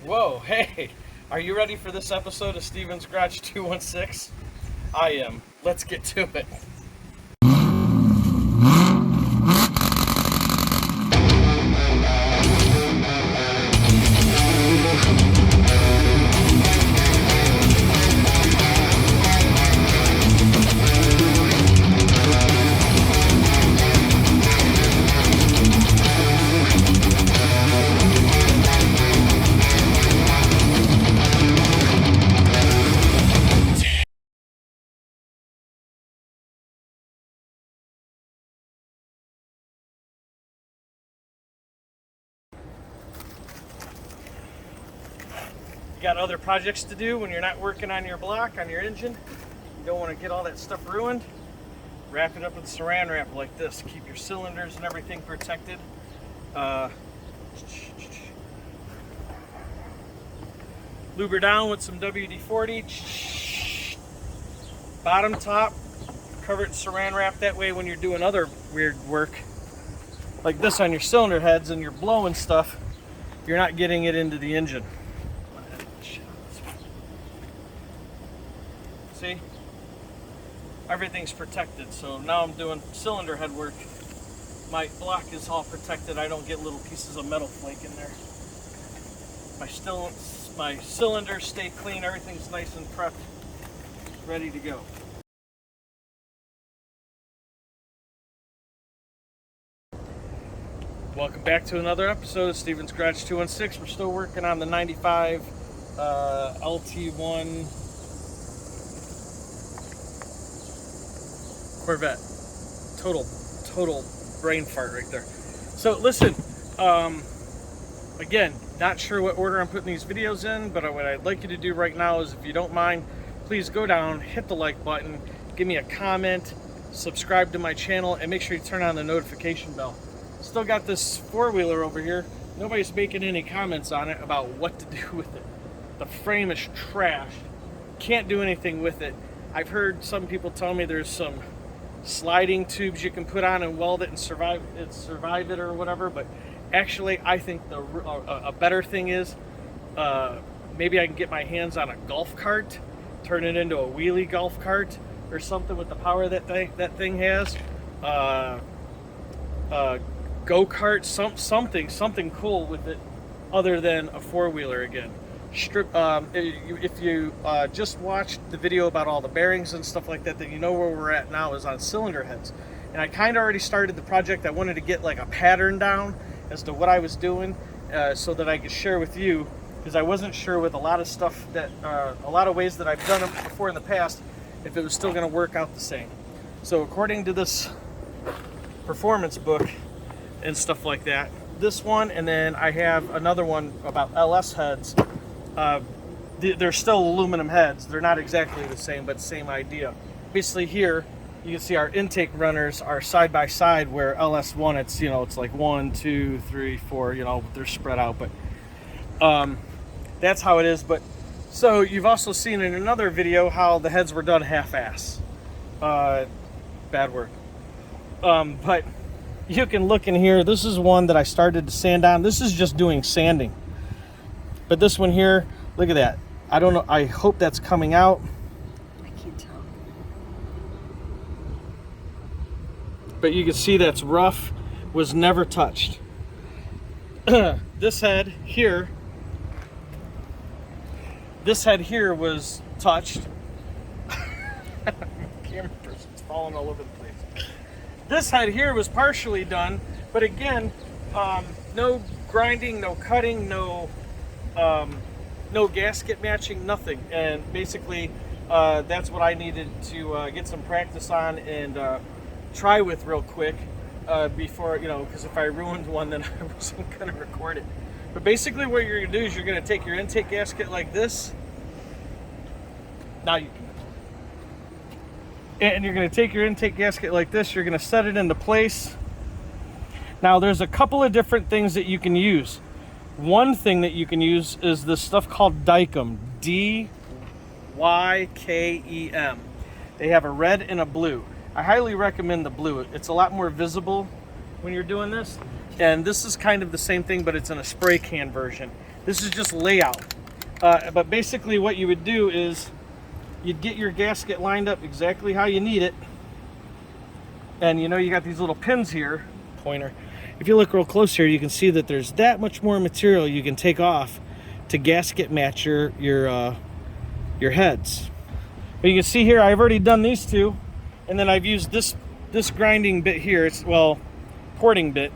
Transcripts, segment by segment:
Whoa, hey, are you ready for this episode of Steven's Garage 216? I am. Let's get to it. You got other projects to do when you're not working on your block, on your engine. You don't want to get all that stuff ruined. Wrap it up with saran wrap like this. Keep your cylinders and everything protected. Lube her down with some WD-40. Bottom top, cover it in saran wrap. That way when you're doing other weird work, like this on your cylinder heads and you're blowing stuff, you're not getting it into the engine. See? Everything's protected. So now I'm doing cylinder head work. My block is all protected. I don't get little pieces of metal flake in there. My cylinders stay clean. Everything's nice and prepped, ready to go. Welcome back to another episode of Steven's Garage 216. We're still working on the 95 LT1 Corvette. Total brain fart right there. So listen, again, not sure what order I'm putting these videos in, but what I'd like you to do right now is, if you don't mind, please go down, hit the like button, give me a comment, subscribe to my channel, and make sure you turn on the notification bell. Still got this four-wheeler over here. Nobody's making any comments on it about what to do with it. The frame is trashed. Can't do anything with it. I've heard some people tell me there's some sliding tubes you can put on and weld it and survive it or whatever, but actually I think a better thing is maybe I can get my hands on a golf cart, turn it into a wheelie golf cart or something with the power that thing has. Go-kart, something cool with it other than a four-wheeler again. If you just watched the video about all the bearings and stuff like that, then you know where we're at now is on cylinder heads. And I kind of already started the project. I wanted to get like a pattern down as to what I was doing so that I could share with you, because I wasn't sure with a lot of stuff that, a lot of ways that I've done it before in the past, if it was still going to work out the same. So according to this performance book and stuff like that, this one, and then I have another one about LS heads. They're still aluminum heads. They're not exactly the same, but same idea. Basically here, you can see our intake runners are side by side, where LS1, it's like 1, 2, 3, 4, they're spread out, but that's how it is. But so you've also seen in another video how the heads were done half-ass. Bad word. But you can look in here. This is one that I started to sand on. This is just doing sanding. But this one here, look at that. I don't know. I hope that's coming out. I can't tell. But you can see that's rough, was never touched. This head here was touched. Camera person's falling all over the place. This head here was partially done, but again, no grinding, no cutting, no gasket matching, nothing. And basically that's what I needed to get some practice on and try with real quick before, because if I ruined one, then I wasn't going to record it. But basically what you're going to do is you're going to take your intake gasket like this. Now you can. And you're going to take your intake gasket like this. You're going to set it into place. Now there's a couple of different things that you can use. One thing that you can use is this stuff called Dykem, D-Y-K-E-M. They have a red and a blue. I highly recommend the blue. It's a lot more visible when you're doing this. And this is kind of the same thing, but it's in a spray can version. This is just layout. But basically what you would do is you'd get your gasket lined up exactly how you need it. And you know, you got these little pins here, pointer. If you look real close here, you can see that there's that much more material you can take off to gasket match your heads. But you can see here, I've already done these two, and then I've used this grinding bit here. It's, well, porting bit,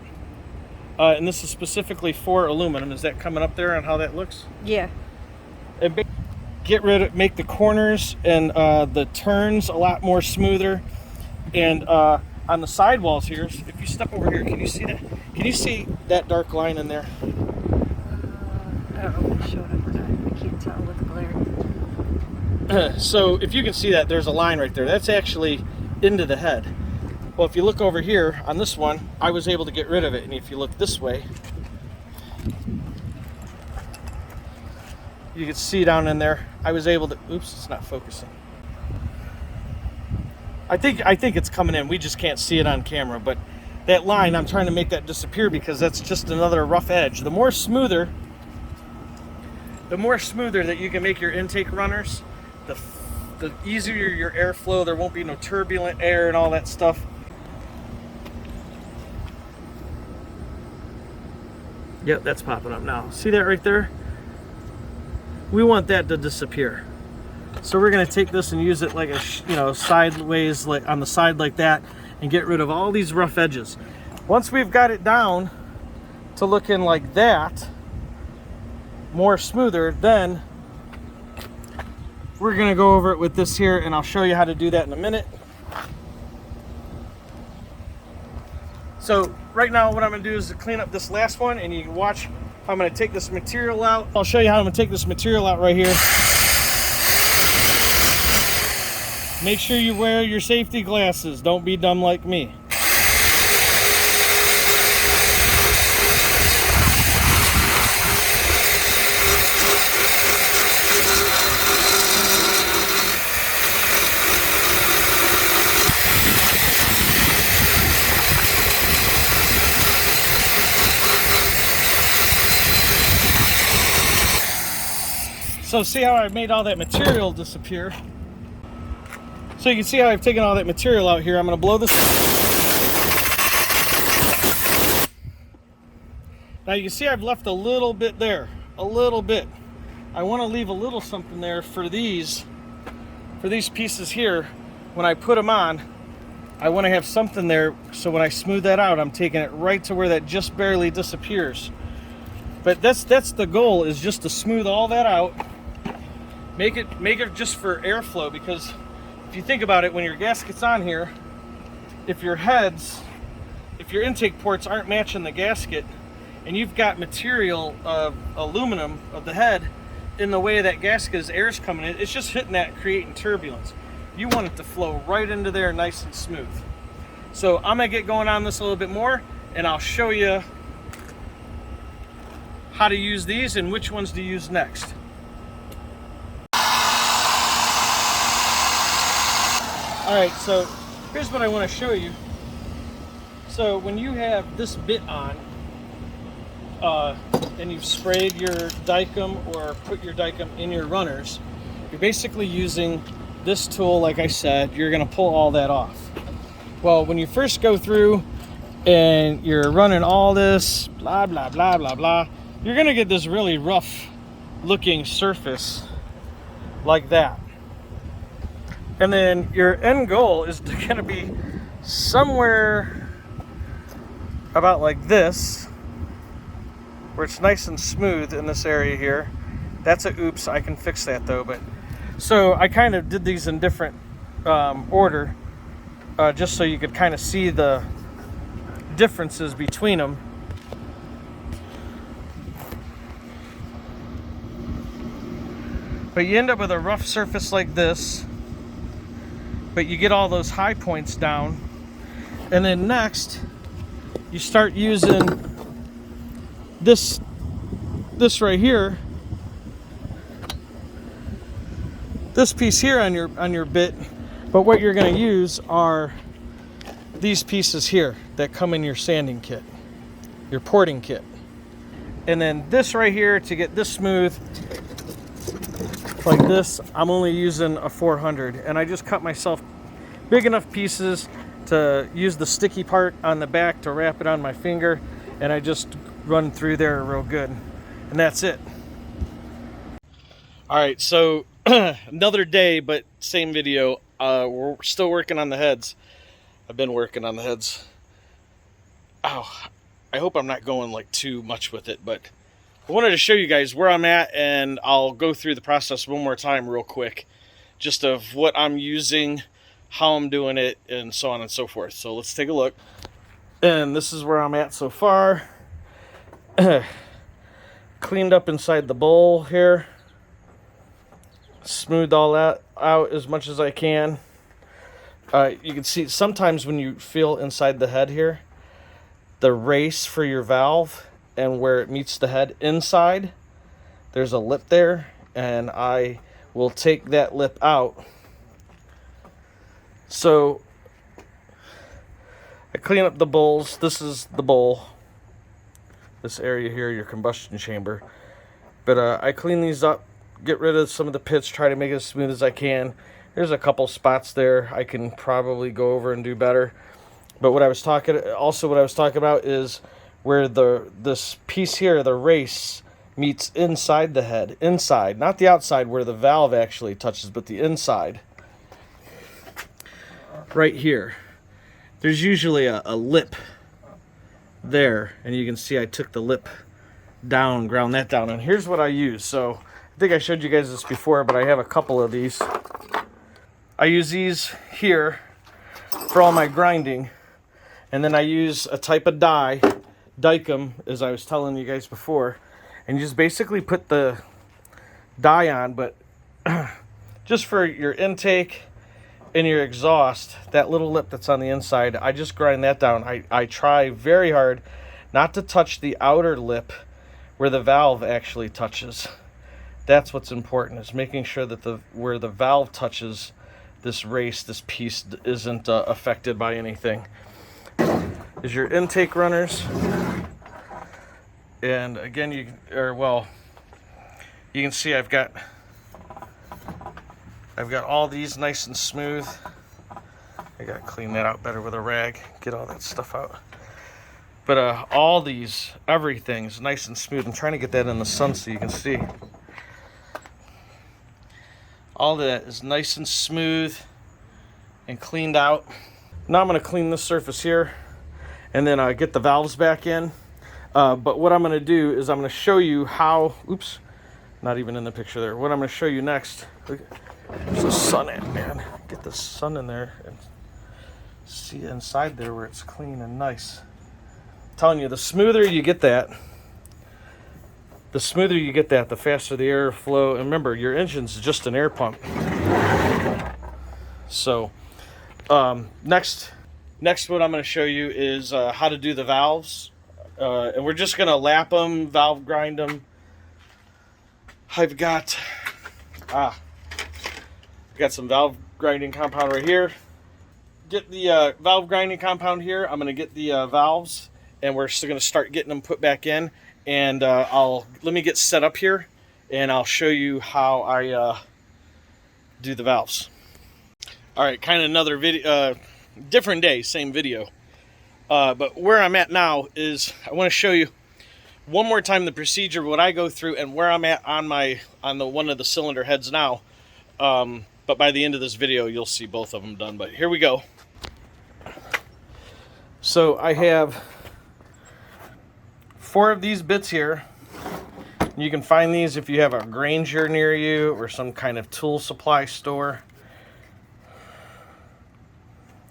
and this is specifically for aluminum. Is that coming up there on how that looks? Yeah. And make the corners and the turns a lot more smoother. And on the sidewalls here, if you step over here, can you see that? Can you see that dark line in there? I don't know if it showed up or not. I can't tell with the glare. So if you can see that, there's a line right there. That's actually into the head. Well, if you look over here on this one, I was able to get rid of it. And if you look this way, you can see down in there, I was able to, oops, it's not focusing. I think it's coming in. We just can't see it on camera, but that line, I'm trying to make that disappear because that's just another rough edge. The more smoother that you can make your intake runners, the easier your airflow. There won't be no turbulent air and all that stuff. Yep, that's popping up now. See that right there? We want that to disappear. So we're going to take this and use it like a, sideways, like on the side like that, and get rid of all these rough edges. Once we've got it down to looking like that, more smoother, then we're going to go over it with this here, and I'll show you how to do that in a minute. So right now what I'm going to do is to clean up this last one, and you can watch how I'm going to take this material out. I'll show you how I'm going to take this material out right here. Make sure you wear your safety glasses. Don't be dumb like me. So see how I made all that material disappear? So you can see how I've taken all that material out here. I'm going to blow this. Now you can see I've left a little bit there, a little bit. I want to leave a little something there for these pieces here. When I put them on, I want to have something there, so when I smooth that out, I'm taking it right to where that just barely disappears. But that's the goal, is just to smooth all that out. Make it just for airflow, because if you think about it, when your gasket's on here, if your intake ports aren't matching the gasket, and you've got material of aluminum of the head in the way that gasket is, air's coming in, it's just hitting that, creating turbulence. You want it to flow right into there nice and smooth. So I'm gonna get going on this a little bit more, and I'll show you how to use these and which ones to use next. Alright, so here's what I want to show you. So when you have this bit on, and you've sprayed your dicum or put your dicum in your runners, you're basically using this tool. Like I said, you're going to pull all that off. Well, when you first go through and you're running all this, blah, blah, blah, blah, blah, you're going to get this really rough looking surface like that. And then your end goal is going to be somewhere about like this, where it's nice and smooth in this area here. That's a oops, I can fix that though. But so I kind of did these in different order, just so you could kind of see the differences between them. But you end up with a rough surface like this, but you get all those high points down. And then next, you start using this right here, this piece here on your bit. But what you're going to use are these pieces here that come in your sanding kit. your porting kit. And then this right here, to get this smooth like this, I'm only using a 400, and I just cut myself big enough pieces to use the sticky part on the back to wrap it on my finger, and I just run through there real good, and that's it. All right, so another day, but same video. We're still working on the heads. I've been working on the heads. Oh, I hope I'm not going like too much with it, but I wanted to show you guys where I'm at, and I'll go through the process one more time real quick, just of what I'm using, how I'm doing it, and so on and so forth. So let's take a look. And this is where I'm at so far. Cleaned up inside the bowl here. Smoothed all that out as much as I can. You can see sometimes when you feel inside the head here, the race for your valve and where it meets the head inside, there's a lip there, and I will take that lip out. So I clean up the bowls. This is the bowl. This area here, your combustion chamber. But I clean these up, get rid of some of the pits, try to make it as smooth as I can. There's a couple spots there I can probably go over and do better. But what I was talking about is where this piece here, the race, meets inside the head. Inside, not the outside where the valve actually touches, but the inside. Right here. There's usually a lip there, and you can see I took the lip down, ground that down, and here's what I use. So I think I showed you guys this before, but I have a couple of these. I use these here for all my grinding, and then I use a type of dike them, as I was telling you guys before, and you just basically put the die on, but just for your intake and your exhaust, that little lip that's on the inside, I just grind that down. I try very hard not to touch the outer lip where the valve actually touches. That's what's important, is making sure that where the valve touches this race, this piece isn't affected by anything. Is your intake runners, and again you can see I've got all these nice and smooth. I gotta clean that out better with a rag, get all that stuff out. But all these, everything's nice and smooth. I'm trying to get that in the sun so you can see. All that is nice and smooth and cleaned out. Now I'm gonna clean this surface here, and then get the valves back in. But what I'm going to do is I'm going to show you how, oops, not even in the picture there. What I'm going to show you next, look, there's the sun at, man. Get the sun in there and see inside there where it's clean and nice. I'm telling you, the smoother you get that, the faster the air flow. And remember, your engine's just an air pump. So, next what I'm going to show you is how to do the valves. And we're just going to lap them, valve grind them. I've got some valve grinding compound right here. Get the valve grinding compound here. I'm going to get the valves, and we're still going to start getting them put back in. And let me get set up here, and I'll show you how I do the valves. All right, kind of another video, different day, same video. But where I'm at now is I want to show you one more time the procedure, what I go through, and where I'm at on the one of the cylinder heads now. But by the end of this video, you'll see both of them done. But here we go. So I have 4 of these bits here. You can find these if you have a Granger near you or some kind of tool supply store.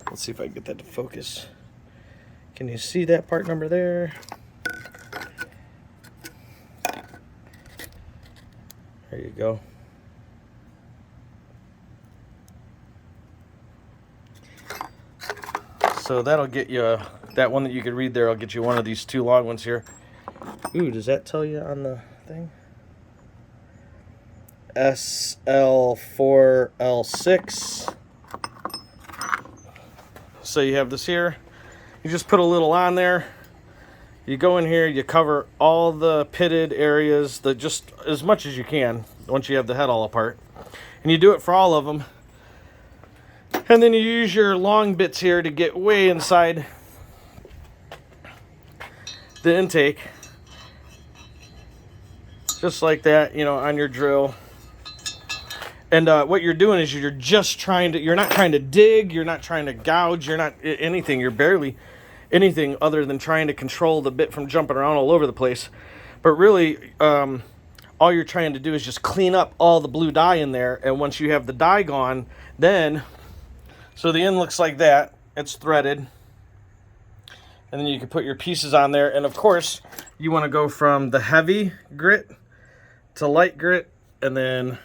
Let's see if I can get that to focus. Can you see that part number there? There you go. So that'll get you, that one that you could read there, I'll get you one of these 2 long ones here. Ooh, does that tell you on the thing? SL4L6. So you have this here. You just put a little on there. You go in here, you cover all the pitted areas, just as much as you can once you have the head all apart. And you do it for all of them. And then you use your long bits here to get way inside the intake. Just like that, you know, on your drill. And what you're doing is you're just trying to, you're not trying to dig, you're not trying to gouge, you're not anything, you're barely anything other than trying to control the bit from jumping around all over the place. But really, all you're trying to do is just clean up all the blue dye in there. And once you have the dye gone, then, so the end looks like that, it's threaded. And then you can put your pieces on there. And of course, you want to go from the heavy grit to light grit, and then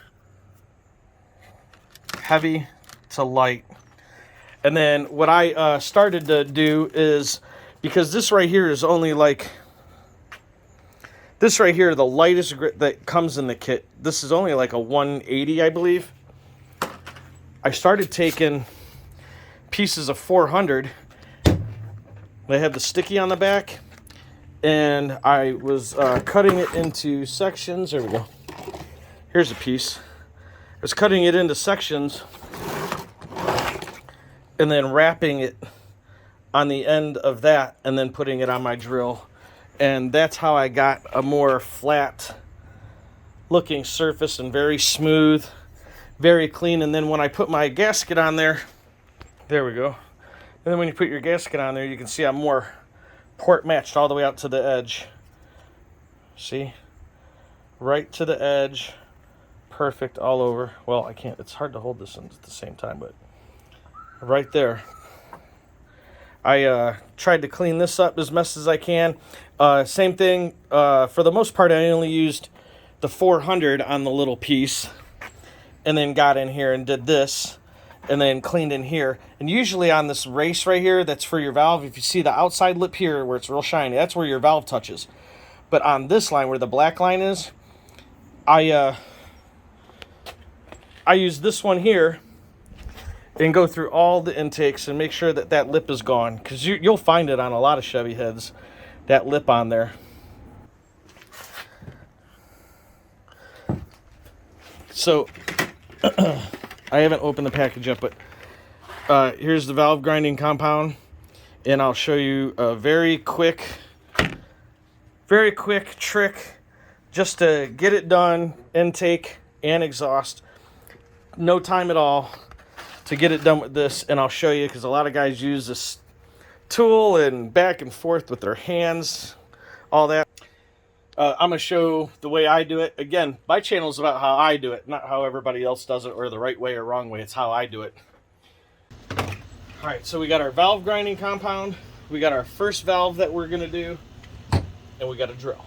heavy to light. And then what I started to do is, because this right here is only like, this right here, the lightest grit that comes in the kit, this is only like a 180, I believe. I started taking pieces of 400. They had the sticky on the back, and I was cutting it into sections. There we go. Here's a piece. I was cutting it into sections and then wrapping it on the end of that and then putting it on my drill. And that's how I got a more flat looking surface and very smooth, very clean. And then when I put my gasket on there, there we go. And then when you put your gasket on there, you can see I'm more port matched all the way out to the edge. See? Right to the edge. Perfect all over. Well, I can't, it's hard to hold this at the same time, but right there. I tried to clean this up as best as I can. Same thing, for the most part, I only used the 400 on the little piece, and then got in here and did this, and then cleaned in here. And usually on this race right here, that's for your valve. If you see the outside lip here where it's real shiny, that's where your valve touches. But on this line where the black line is, I use this one here and go through all the intakes and make sure that that lip is gone, because you'll find it on a lot of Chevy heads, that lip on there. So I haven't opened the package yet, but here's the valve grinding compound, and I'll show you a very quick trick just to get it done, intake and exhaust. No time at all to get it done with this, and I'll show you, because a lot of guys use this tool and back and forth with their hands, all that. I'm going to show the way I do it. Again, my channel is about how I do it, not how everybody else does it, or the right way or wrong way. It's how I do it. Alright, so we got our valve grinding compound, we got our first valve that we're going to do, and we got a drill.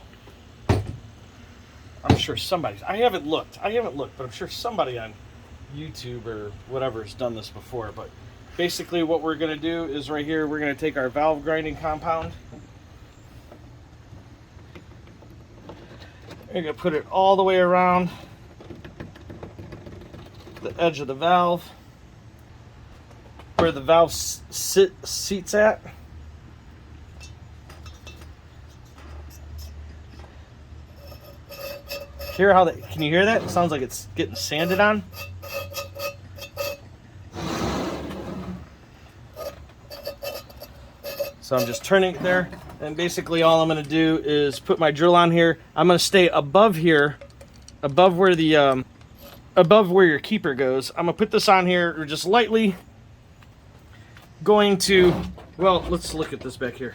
I'm sure somebody's, I haven't looked, but I'm sure somebody on YouTube or whatever has done this before. But basically what we're going to do is right here, we're going to take our valve grinding compound, we're going to put it all the way around the edge of the valve where the valve seats at. Hear how that, can you hear that? It sounds like it's getting sanded on. So I'm just turning it there, and basically all I'm going to do is put my drill on here. I'm going to stay above here, above where the above where your keeper goes. I'm going to put this on here. We're just lightly going to, well, let's look at this back here.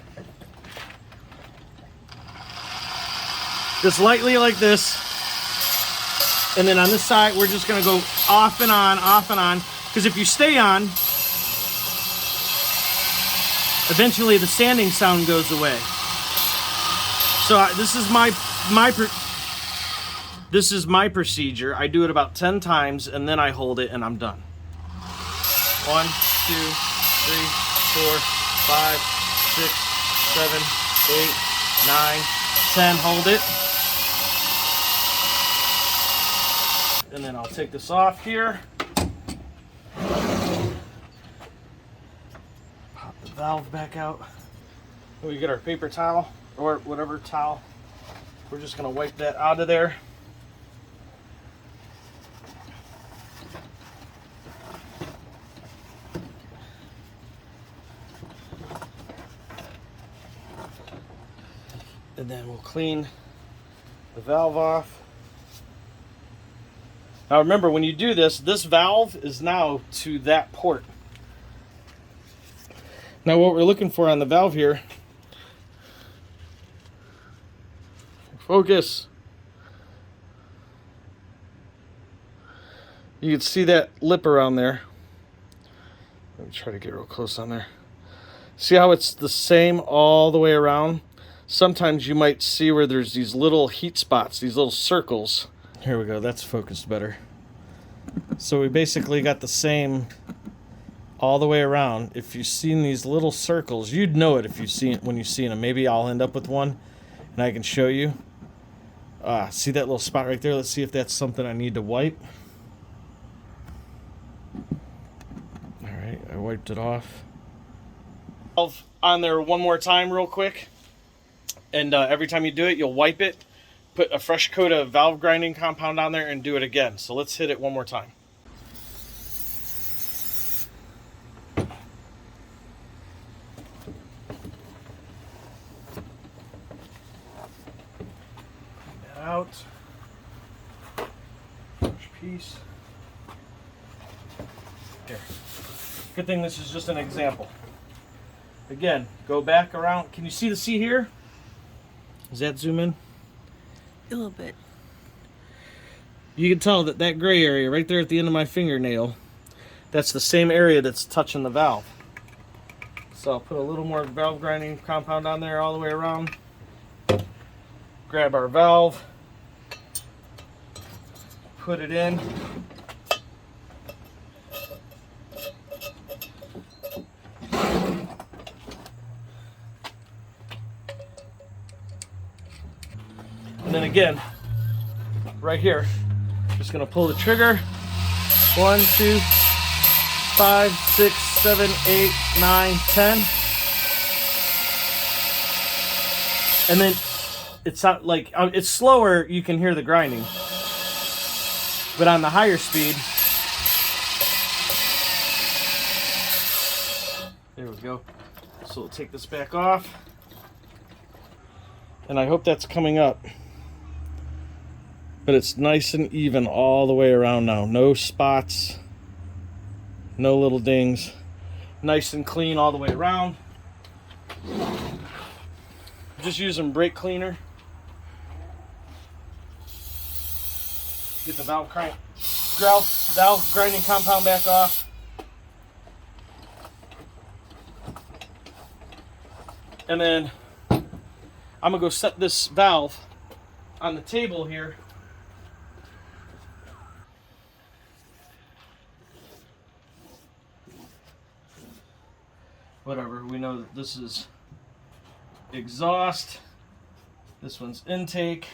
Just lightly like this. And then on this side, we're just going to go off and on, because if you stay on, eventually the sanding sound goes away. So this is my procedure. I do it about 10 times, and then I hold it, and I'm done. 1, 2, 3, 4, 5, 6, 7, 8, 9, 10. Hold it. And then I'll take this off here. Pop the valve back out. We get our paper towel. or whatever towel. We're just going to wipe that out of there. And then we'll clean the valve off. Now remember, when you do this, this valve is now to that port. Now what we're looking for on the valve here, focus. You can see that lip around there. Let me try to get real close on there. See how it's the same all the way around? Sometimes you might see where there's these little heat spots, these little circles. Here we go, that's focused better. So we basically got the same all the way around. If you've seen these little circles, you'd know it if you've seen it when you've seen them. Maybe I'll end up with one and I can show you. See that little spot right there? Let's see if that's something I need to wipe. All right, I wiped it off. Valve on there one more time real quick. And every time you do it, you'll wipe it, put a fresh coat of valve grinding compound on there, and do it again. So let's hit it one more time. Clean that out. Fresh piece. Here. Good thing this is just an example. Again, go back around. Can you see the C here? Does that zoom in? A little bit. You can tell that that gray area right there at the end of my fingernail, that's the same area that's touching the valve. So I'll put a little more valve grinding compound on there all the way around. Grab our valve, put it in. And then again, right here, just gonna pull the trigger. 1, 2, 5, 6, 7, 8, 9, 10. And then it's not like, it's slower, you can hear the grinding. But on the higher speed, there we go. So we'll take this back off. And I hope that's coming up. But it's nice and even all the way around now. No spots, no little dings. Nice and clean all the way around. Just using brake cleaner. Get the valve grinding compound back off. And then I'm gonna go set this valve on the table here. Whatever, we know that this is exhaust, this one's intake.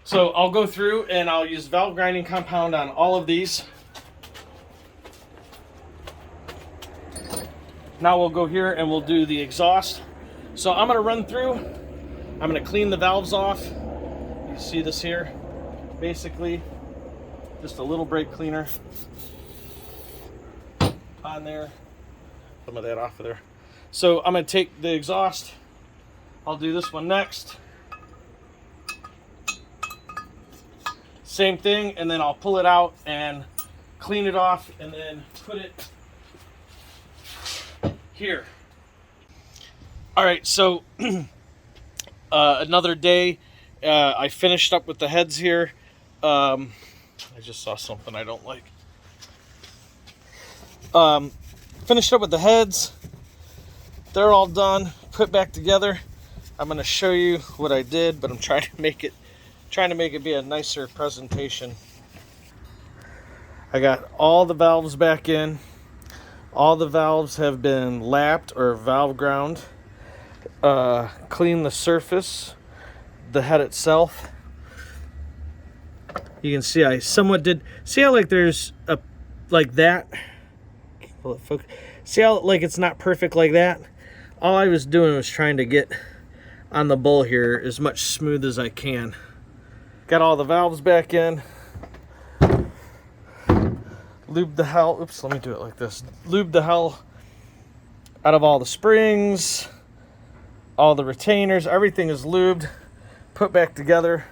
So I'll go through and I'll use valve grinding compound on all of these. Now we'll go here and we'll do the exhaust. So I'm gonna run through, I'm gonna clean the valves off. You see this here? Basically, just a little brake cleaner on there. Some of that off of there. So I'm going to take the exhaust. I'll do this one next. Same thing, and then I'll pull it out and clean it off and then put it here. All right, so another day. I finished up with the heads here. I just saw something I don't like. Finished up with the heads. They're all done, put back together. I'm going to show you what I did, but I'm trying to make it be a nicer presentation. I got all the valves back in. All the valves have been lapped or valve ground. Clean the surface, the head itself. You can see I somewhat did. See how like there's a like that. See how like it's not perfect like that? all I was doing was trying to get on the bowl here as much smooth as I can. Got all the valves back in. Lube the hell, oops, let me do it like this. Lube the hell out of all the springs, all the retainers, everything is lubed, put back together.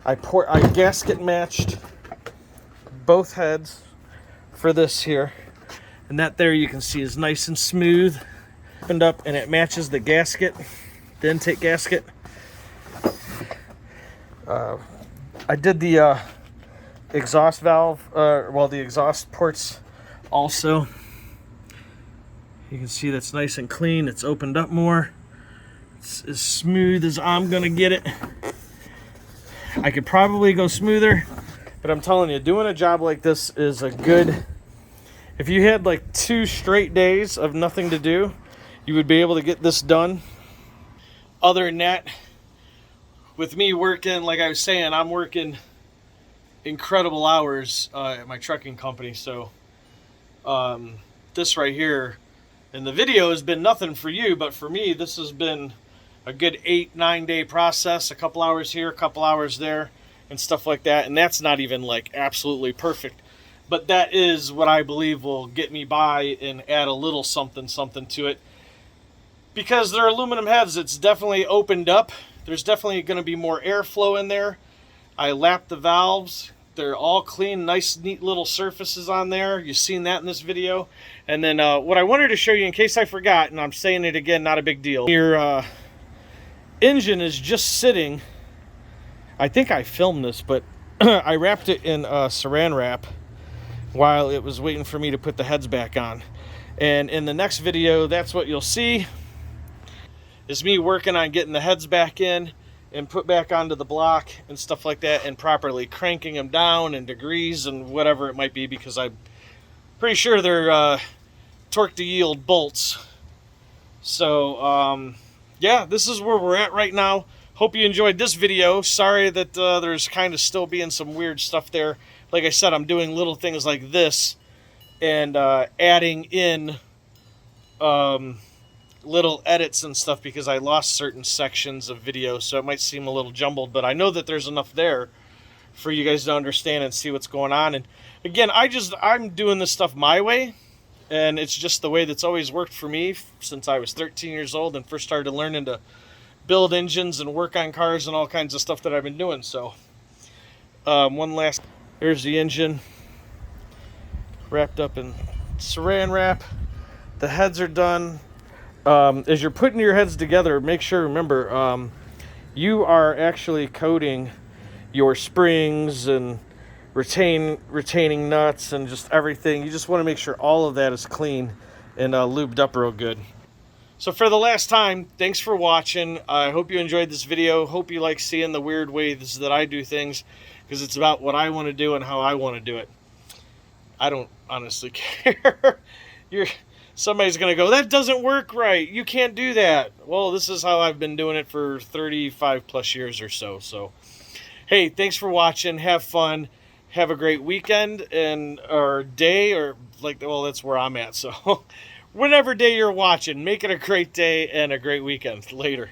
I gasket matched both heads for this here. And that there you can see is nice and smooth. Opened up and it matches the gasket, the intake gasket. I did the exhaust valve, the exhaust ports also. You can see that's nice and clean. It's opened up more. It's as smooth as I'm gonna get it. I could probably go smoother, but I'm telling you, doing a job like this is a good, if you had like 2 straight days of nothing to do, you would be able to get this done. Other than that, with me working, like I was saying, I'm working incredible hours at my trucking company. So this right here in the video has been nothing for you, but for me, this has been a good 8-9 day process, a couple hours here, a couple hours there, and stuff like that. And that's not even like absolutely perfect, but that is what I believe will get me by and add a little something to it. Because they're aluminum heads, it's definitely opened up. There's definitely going to be more airflow in there. I lapped the valves. They're all clean, nice, neat little surfaces on there. You've seen that in this video. And then what I wanted to show you, in case I forgot, and I'm saying it again, not a big deal. Your engine is just sitting. I think I filmed this, but I wrapped it in saran wrap while it was waiting for me to put the heads back on. And in the next video, that's what you'll see. Is me working on getting the heads back in and put back onto the block and stuff like that, and properly cranking them down in degrees and whatever it might be, because I'm pretty sure they're torque to yield bolts. So yeah, this is where we're at right now. Hope you enjoyed this video. Sorry that there's kind of still being some weird stuff there. Like I said, I'm doing little things like this and adding in little edits and stuff because I lost certain sections of video, so it might seem a little jumbled, but I know that there's enough there for you guys to understand and see what's going on. And again, I'm doing this stuff my way, and it's just the way that's always worked for me since I was 13 years old and first started learning to build engines and work on cars and all kinds of stuff that I've been doing. So one last, there's the engine wrapped up in saran wrap. The heads are done. As you're putting your heads together, make sure, remember, you are actually coating your springs and retaining nuts and just everything. You just want to make sure all of that is clean and lubed up real good. So for the last time, thanks for watching. I hope you enjoyed this video. Hope you like seeing the weird ways that I do things, because it's about what I want to do and how I want to do it. I don't honestly care. Somebody's going to go, that doesn't work right. You can't do that. Well, this is how I've been doing it for 35 plus years or so. So, hey, thanks for watching. Have fun. Have a great weekend or day, or well, that's where I'm at. So, whatever day you're watching, make it a great day and a great weekend. Later.